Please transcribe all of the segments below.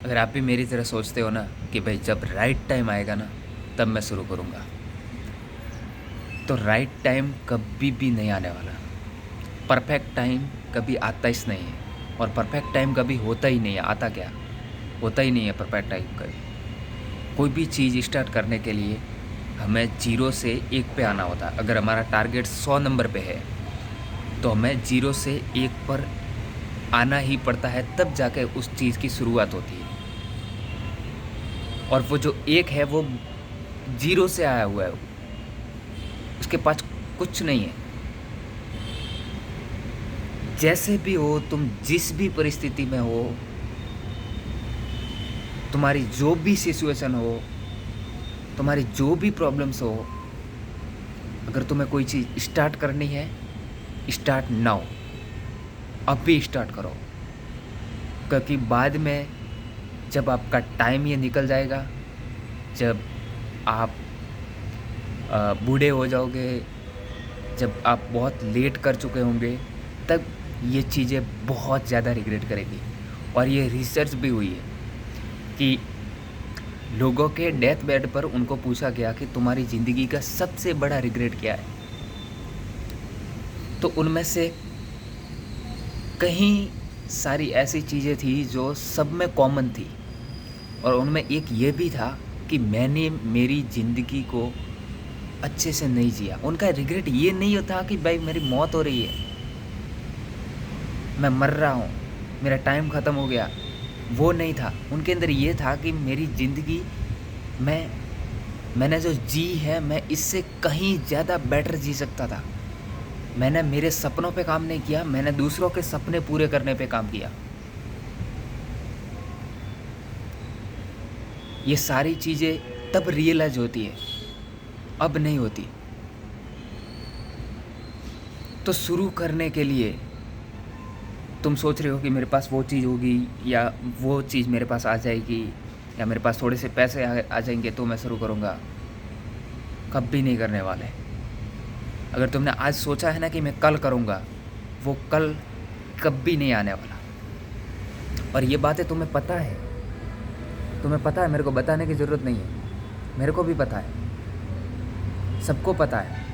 अगर आप भी मेरी तरह सोचते हो ना कि भाई जब राइट टाइम आएगा ना तब मैं शुरू करूँगा, तो राइट टाइम कभी भी नहीं आने वाला। परफेक्ट टाइम कभी आता ही नहीं है और परफेक्ट टाइम कभी होता ही नहीं है। आता क्या? होता ही नहीं है परफेक्ट टाइम कभी। कोई भी चीज़ स्टार्ट करने के लिए हमें 0 से 1 पे आना होता है। अगर हमारा टारगेट 100 नंबर पे है, तो हमें 0 से 1 पर आना ही पड़ता है, तब जाके उस चीज़ की शुरुआत होती है। और वो जो 1 है वो 0 से आया हुआ है, उसके पास कुछ नहीं है। जैसे भी हो, तुम जिस भी परिस्थिति में हो, तुम्हारी जो भी सिचुएशन हो, तुम्हारी जो भी प्रॉब्लम्स हो, अगर तुम्हें कोई चीज़ स्टार्ट करनी है, स्टार्ट नाउ। अभी स्टार्ट करो, क्योंकि बाद में जब आपका टाइम ये निकल जाएगा, जब आप बूढ़े हो जाओगे, जब आप बहुत लेट कर चुके होंगे, तब ये चीज़ें बहुत ज़्यादा रिग्रेट करेगी। और ये रिसर्च भी हुई है कि लोगों के डेथ बेड पर उनको पूछा गया कि तुम्हारी ज़िंदगी का सबसे बड़ा रिग्रेट क्या है? तो उनमें से कहीं सारी ऐसी चीज़ें थी जो सब में कॉमन थी, और उनमें एक ये भी था कि मैंने मेरी ज़िंदगी को अच्छे से नहीं जिया। उनका रिग्रेट ये नहीं होता कि भाई मेरी मौत हो रही है, मैं मर रहा हूँ, मेरा टाइम ख़त्म हो गया, वो नहीं था। उनके अंदर ये था कि मेरी ज़िंदगी मैंने जो जी है, मैं इससे कहीं ज़्यादा बेटर जी सकता था। मैंने मेरे सपनों पे काम नहीं किया, मैंने दूसरों के सपने पूरे करने पे काम किया। ये सारी चीज़ें तब रियलाइज़ होती है, अब नहीं होती। तो शुरू करने के लिए तुम सोच रहे हो कि मेरे पास वो चीज़ होगी, या वो चीज़ मेरे पास आ जाएगी, या मेरे पास थोड़े से पैसे आ जाएंगे तो मैं शुरू करूँगा। कभी नहीं करने वाले। अगर तुमने आज सोचा है ना कि मैं कल करूँगा, वो कल कभी नहीं आने वाला। और ये बातें तुम्हें पता है, मेरे को बताने की ज़रूरत नहीं है। मेरे को भी पता है, सबको पता है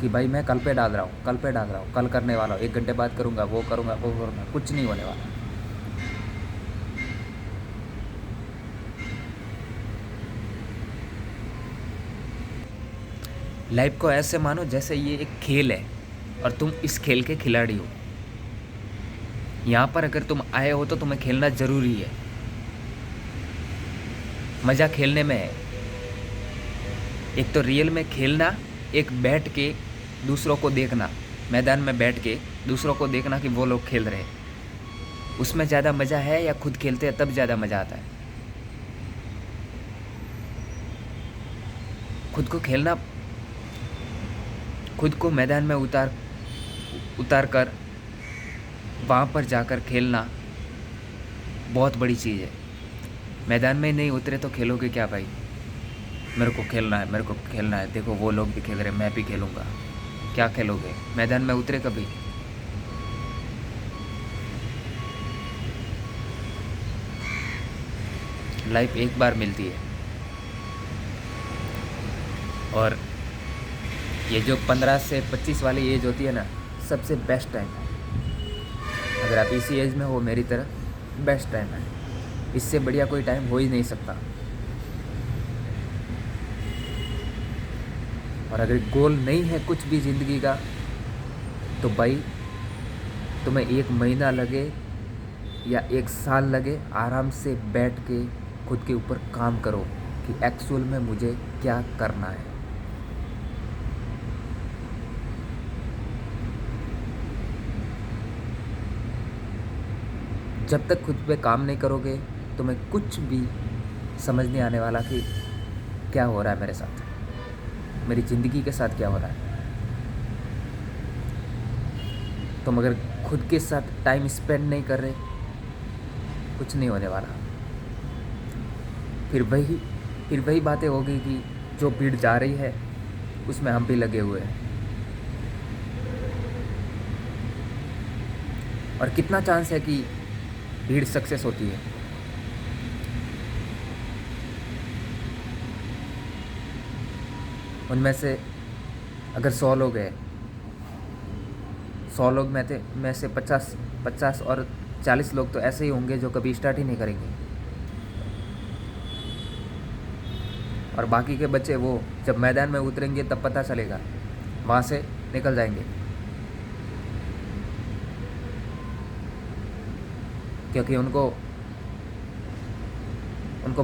कि भाई मैं कल पे डाल रहा हूँ, कल करने वाला हूँ, 1 घंटे बाद करूँगा, वो करूँगा, कुछ नहीं होने वाला। लाइफ को ऐसे मानो जैसे ये एक खेल है और तुम इस खेल के खिलाड़ी हो। यहाँ पर अगर तुम आए हो तो तुम्हें खेलना ज़रूरी है। मज़ा खेलने में है। एक तो रियल में खेलना, एक बैठ के दूसरों को देखना, मैदान में बैठ के दूसरों को देखना कि वो लोग खेल रहे हैं, उसमें ज़्यादा मज़ा है, या खुद खेलते हैं तब ज़्यादा मज़ा आता है? खुद को खेलना, खुद को मैदान में उतार कर वहाँ पर जाकर खेलना बहुत बड़ी चीज़ है। मैदान में नहीं उतरे तो खेलोगे क्या भाई? मेरे को खेलना है, देखो वो लोग भी खेल रहे हैं, मैं भी खेलूँगा। क्या खेलोगे? मैदान में उतरे कभी? लाइफ एक बार मिलती है, और ये जो 15 से 25 वाली एज होती है ना, सबसे बेस्ट टाइम है। अगर आप इसी एज में हो मेरी तरह, बेस्ट टाइम है। इससे बढ़िया कोई टाइम हो ही नहीं सकता। और अगर गोल नहीं है कुछ भी ज़िंदगी का, तो भाई तुम्हें 1 महीना लगे या 1 साल लगे, आराम से बैठ के खुद के ऊपर काम करो कि एक्चुअल में मुझे क्या करना है। जब तक खुद पे काम नहीं करोगे, तुम्हें कुछ भी समझ नहीं आने वाला कि क्या हो रहा है मेरे साथ, मेरी ज़िंदगी के साथ क्या हो रहा है। तुम अगर खुद के साथ टाइम स्पेंड नहीं कर रहे, कुछ नहीं होने वाला। फिर वही बातें होगी कि जो भीड़ जा रही है उसमें हम भी लगे हुए हैं। और कितना चांस है कि भीड़ सक्सेस होती है? उनमें से अगर 100 लोग हैं, 100 लोग में से 50 और 40 लोग तो ऐसे ही होंगे जो कभी स्टार्ट ही नहीं करेंगे, और बाकी के बच्चे वो जब मैदान में उतरेंगे तब पता चलेगा, वहाँ से निकल जाएंगे, क्योंकि उनको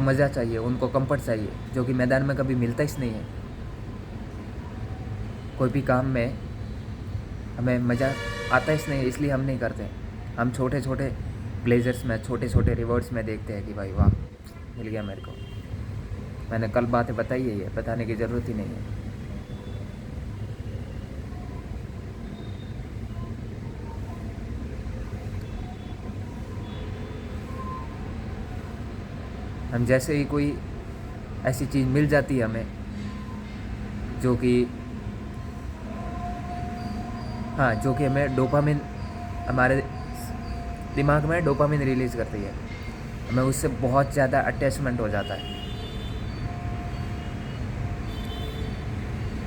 मज़ा चाहिए, उनको कंफर्ट चाहिए, जो कि मैदान में कभी मिलता ही नहीं है। कोई भी काम में हमें मज़ा आता ही नहीं है, इसलिए हम नहीं करते। हम छोटे छोटे प्लेजर्स में, छोटे छोटे रिवॉर्ड्स में देखते हैं कि भाई वाह मिल गया मेरे को। मैंने कल बातें बताई है, ये बताने की ज़रूरत ही नहीं है। हम जैसे ही कोई ऐसी चीज़ मिल जाती है हमें जो कि हमें डोपामिन, हमारे दिमाग में डोपामिन रिलीज़ करती है, हमें उससे बहुत ज़्यादा अटैचमेंट हो जाता है।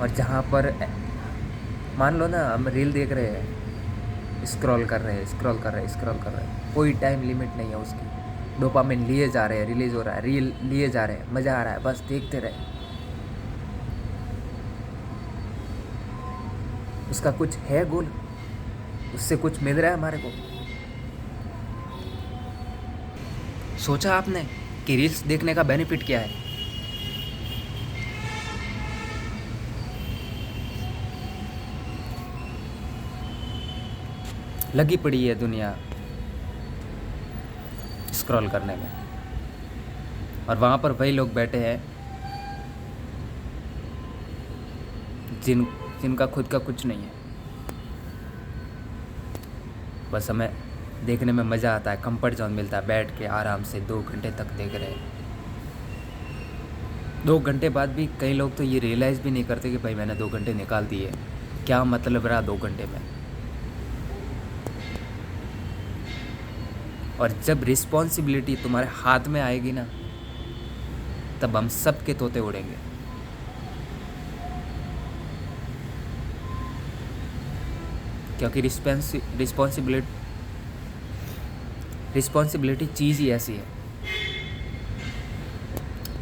और जहाँ पर मान लो ना हम रील देख रहे हैं, स्क्रॉल कर रहे हैं, कोई टाइम लिमिट नहीं है उसकी, डोपामिन लिए जा रहे हैं, रिलीज़ हो रहा है, रील लिए जा रहे हैं, मज़ा आ रहा है, बस देखते रहे। उसका कुछ है गोल, उससे कुछ मिल रहा है हमारे को? सोचा आपने कि रील्स देखने का बेनिफिट क्या है? लगी पड़ी है दुनिया स्क्रॉल करने में, और वहाँ पर वही लोग बैठे हैं जिनका खुद का कुछ नहीं है। बस हमें देखने में मज़ा आता है, कंफर्ट जोन मिलता है, बैठ के आराम से 2 घंटे तक देख रहे हैं। 2 घंटे बाद भी कई लोग तो ये रियलाइज़ भी नहीं करते कि भाई मैंने 2 घंटे निकाल दिए, क्या मतलब रहा 2 घंटे में। और जब रिस्पॉन्सिबिलिटी तुम्हारे हाथ में आएगी ना, तब हम सब के तोते उड़ेंगे। क्योंकि रिस्पॉन्सिबिलिटी चीज़ ही ऐसी है।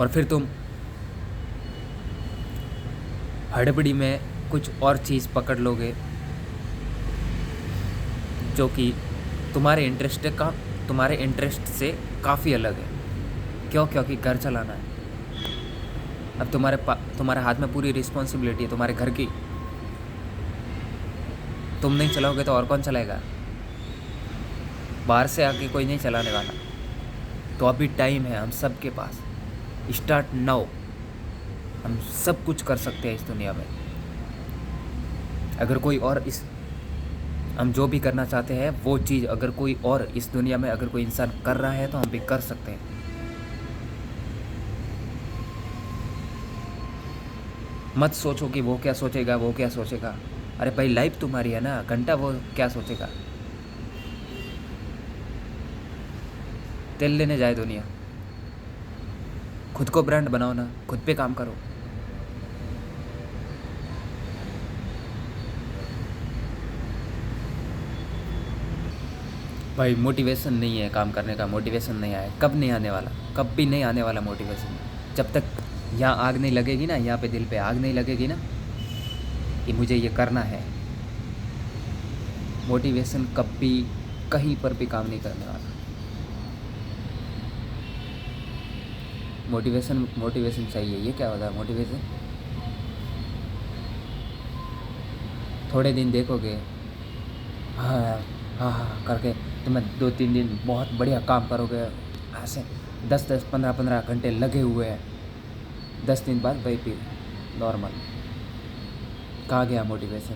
और फिर तुम हड़बड़ी में कुछ और चीज़ पकड़ लोगे जो कि तुम्हारे इंटरेस्ट से काफ़ी अलग है। क्यों? क्योंकि घर चलाना है। अब तुम्हारे हाथ में पूरी रिस्पॉन्सिबिलिटी है तुम्हारे घर की। तुम नहीं चलाओगे तो और कौन चलाएगा? बाहर से आके कोई नहीं चलाने वाला। तो अभी टाइम है हम सब के पास, स्टार्ट नाउ। हम सब कुछ कर सकते हैं इस दुनिया में। अगर कोई और हम जो भी करना चाहते हैं वो चीज़ अगर कोई और इस दुनिया में अगर कोई इंसान कर रहा है तो हम भी कर सकते हैं। मत सोचो कि वो क्या सोचेगा। अरे भाई लाइफ तुम्हारी है ना, घंटा वो क्या सोचेगा। तेल लेने जाए दुनिया, खुद को ब्रांड बनाओ ना, खुद पे काम करो। भाई मोटिवेशन नहीं है काम करने का, मोटिवेशन नहीं आया, कब नहीं आने वाला, कब भी नहीं आने वाला मोटिवेशन। जब तक यहाँ आग नहीं लगेगी ना, यहाँ पे दिल पे आग नहीं लगेगी ना कि मुझे ये करना है, मोटिवेशन कभी कहीं पर भी काम नहीं करने वाला। मोटिवेशन चाहिए। ये क्या होता है मोटिवेशन? थोड़े दिन देखोगे हाँ करके तुम्हें 2-3 दिन बहुत बढ़िया काम करोगे, ऐसे 10-10 15-15 घंटे लगे हुए हैं। 10 दिन बाद भाई फिर नॉर्मल। कहाँ गया मोटिवेशन?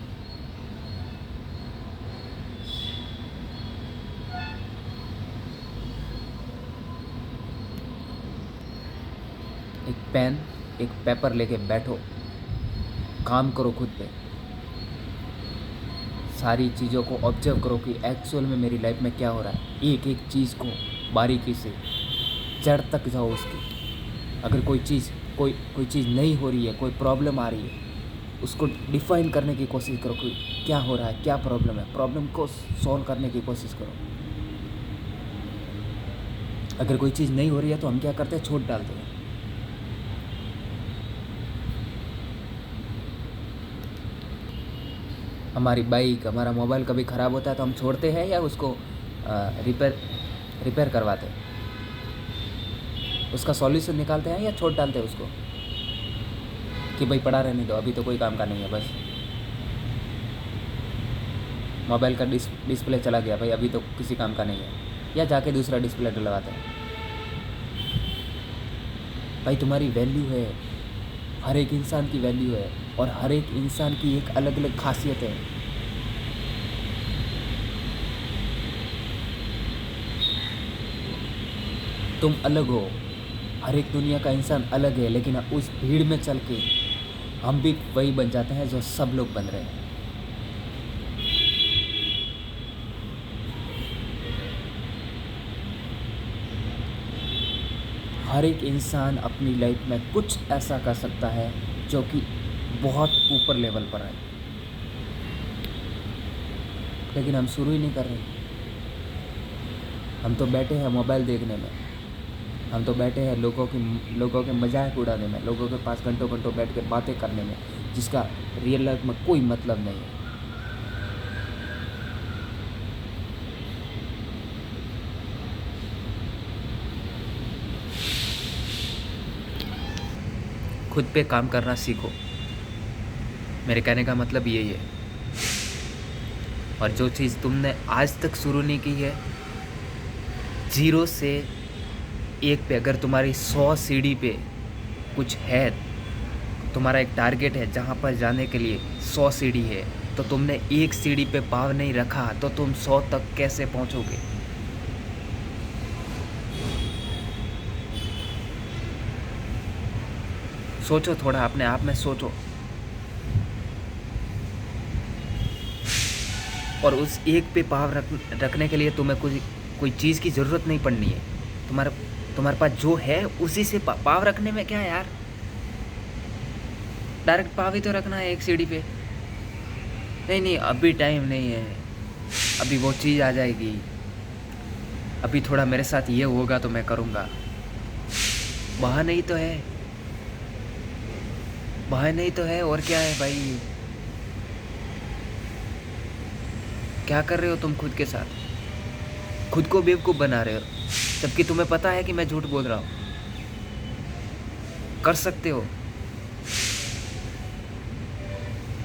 एक पेन एक पेपर लेके बैठो, काम करो खुद पे, सारी चीज़ों को ऑब्जर्व करो कि एक्चुअल में मेरी लाइफ में क्या हो रहा है। एक एक चीज़ को बारीकी से जड़ तक जाओ उसकी। अगर कोई चीज़ नहीं हो रही है, कोई प्रॉब्लम आ रही है, उसको डिफाइन करने की कोशिश करो कि क्या हो रहा है, क्या प्रॉब्लम है, प्रॉब्लम को सॉल्व करने की कोशिश करो। अगर कोई चीज़ नहीं हो रही है तो हम क्या करते हैं, छोड़ डालते हैं। हमारी बाइक, हमारा मोबाइल कभी ख़राब होता है तो हम छोड़ते हैं या उसको रिपेयर करवाते हैं, उसका सॉल्यूशन निकालते हैं या छोड़ डालते हैं उसको कि भाई पड़ा रहने दो, अभी तो कोई काम का नहीं है। बस मोबाइल का डिस्प्ले चला गया, भाई अभी तो किसी काम का नहीं है, या जाके दूसरा डिस्प्ले डलवाते हैं। भाई तुम्हारी वैल्यू है, हर एक इंसान की वैल्यू है, और हर एक इंसान की एक अलग अलग खासियत है। तुम अलग हो, हर एक दुनिया का इंसान अलग है, लेकिन उस भीड़ में चल के हम भी वही बन जाते हैं जो सब लोग बन रहे हैं। हर एक इंसान अपनी लाइफ में कुछ ऐसा कर सकता है जो कि बहुत ऊपर लेवल पर है, लेकिन हम शुरू ही नहीं कर रहे। हम तो बैठे हैं मोबाइल देखने में, हम तो बैठे हैं लोगों के मजाक उड़ाने में, लोगों के पास घंटों घंटों बैठ के बातें करने में, जिसका रियल लाइफ में कोई मतलब नहीं है। खुद पे काम करना सीखो, मेरे कहने का मतलब यही है। और जो चीज़ तुमने आज तक शुरू नहीं की है, 0 से 1 पे, अगर तुम्हारी 100 सीढ़ी पे कुछ है, तुम्हारा एक टारगेट है जहाँ पर जाने के लिए 100 सीढ़ी है, तो तुमने 1 सीढ़ी पे पाँव नहीं रखा तो तुम 100 तक कैसे पहुँचोगे? सोचो, थोड़ा अपने आप में सोचो। और उस एक पे पाँव रखने के लिए तुम्हें कोई चीज़ की ज़रूरत नहीं पड़नी है। तुम्हारे पास जो है उसी से पाँव रखने में क्या है यार? डायरेक्ट पाँव ही तो रखना है एक सीढ़ी पे। नहीं, अभी टाइम नहीं है, अभी वो चीज़ आ जाएगी, अभी थोड़ा मेरे साथ ये होगा तो मैं करूँगा। वहाँ नहीं तो है, वहाँ नहीं तो है, और क्या है भाई? क्या कर रहे हो तुम खुद के साथ? खुद को बेवकूफ़ बना रहे हो, जबकि तुम्हें पता है कि मैं झूठ बोल रहा हूँ। कर सकते हो,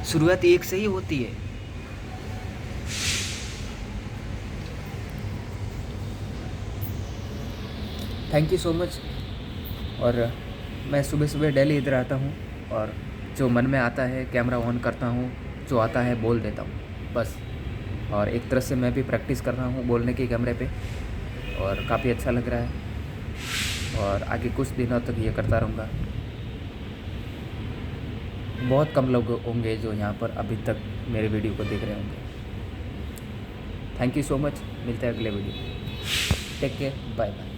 शुरुआत एक से ही होती है। Thank you so much. और मैं सुबह सुबह डेली इधर आता हूँ, और जो मन में आता है कैमरा ऑन करता हूँ, जो आता है बोल देता हूँ, बस। और एक तरह से मैं भी प्रैक्टिस कर रहा हूँ बोलने की कैमरे पे, और काफ़ी अच्छा लग रहा है, और आगे कुछ दिनों तक ये करता रहूँगा। बहुत कम लोग होंगे जो यहाँ पर अभी तक मेरे वीडियो को देख रहे होंगे। थैंक यू सो मच, मिलते हैं अगले video. Take care, bye bye.